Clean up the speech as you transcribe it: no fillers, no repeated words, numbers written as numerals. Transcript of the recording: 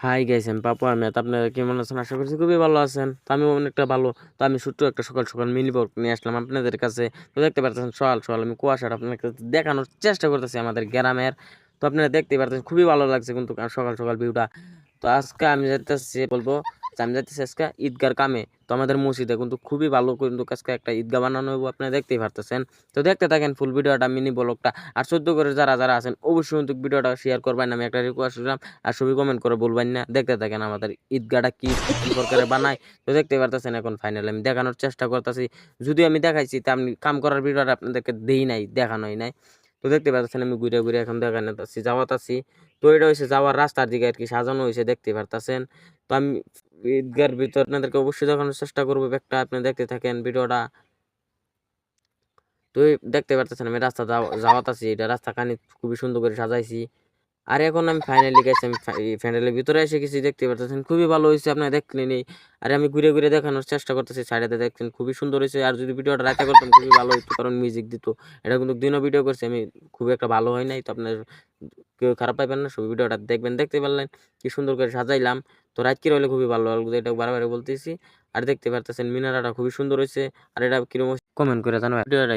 Hi guys, আমি পাপু আহমেদ। আপনারা কেমন আছেন? আশা করছি খুবই ভালো আছেন। তো আমি অনেকটা ভালো। তো আমি ছোট্ট একটা সকাল সকাল মিনি ব্লগ নিয়ে আসলাম আপনাদের কাছে। তো দেখতে পাচ্ছেন সকাল সকাল আমি কুয়াশাটা আপনাদের কাছে দেখানোর চেষ্টা করতেছি আমাদের গ্রামের। তো আপনারা দেখতে পাচ্ছেন খুবই ভালো লাগছে কিন্তু সকাল সকাল ভিউটা। তো আজকে আমি যাইতেছি বলবো যে আমি যাইতেছি আজকে ঈদগার কামে। তো আমাদের মসজিদে কিন্তু খুবই ভালো কিন্তু আজকে একটা ঈদগাহ বানানো হইব, আপনারা দেখতেই পারতেছেন। তো দেখতে থাকেন ফুল ভিডিওটা, মিনি ব্লগটা। আর সদ্য করে যারা যারা আছেন অবশ্যই কিন্তু ভিডিওটা শেয়ার করবেন, আমি একটা রিকোয়েস্ট করলাম। আর সবই কমেন্ট করে বলবেন না। দেখতে থাকেন আমাদের ঈদগাহটা কি প্রকারে বানায়। তো দেখতে পারতেছেন এখন ফাইনালি আমি দেখানোর চেষ্টা করতেছি। যদিও আমি দেখাইছি তা আমি কাম করার ভিডিওটা আপনাদেরকে দেই নাই, দেখানোই নাই। তো দেখতে পাচ্ছেন আমি ঘুরে ঘুরে এখন দেখানোতেছি, যাওয়াতাছি। তো এটা হয়েছে যাওয়ার রাস্তার দিকে আর কি সাজানো হয়েছে, দেখতে পারতেছেন। তো আমি ঈদগার ভিতর আপনাদেরকে অবশ্যই দেখানোর চেষ্টা করবো একটা, আপনি দেখতে থাকেন ভিডিওটা। তো দেখতে পারতেছেন আমি রাস্তা যাওয়াতাছি, এটা রাস্তা খানি খুবই সুন্দর করে সাজাইছি। আর এখন আমি ফাইনালি গেছি, আমি প্যান্ডেলের ভিতরে এসে গেছি, দেখতে পাচ্ছেন খুবই ভালো হয়েছে, আপনারা দেখলেনি। আর আমি ঘুরে ঘুরে দেখানোর চেষ্টা করতেছি, সাইডে দেখছেন খুবই সুন্দর হয়েছে। আর যদি ভিডিওটা রাতে করতাম খুবই ভালো হতো, কারণ মিউজিক দিত। এটা কিন্তু দিনও ভিডিও করছি আমি, খুব একটা ভালো হয় নাই। তো আপনার কেউ খারাপ পাইবেন না, সব ভিডিওটা দেখবেন। দেখতে পারলেন কি সুন্দর করে সাজাইলাম। তো রাত কি রইলে খুবই ভালো লাগলো, এটা বারবার বলতেছি। আর দেখতে পারতেছেন মিনারাটা খুবই সুন্দর হয়েছে। আর এটা কিরকম কমেন্ট করে জানো ভিডিওটা।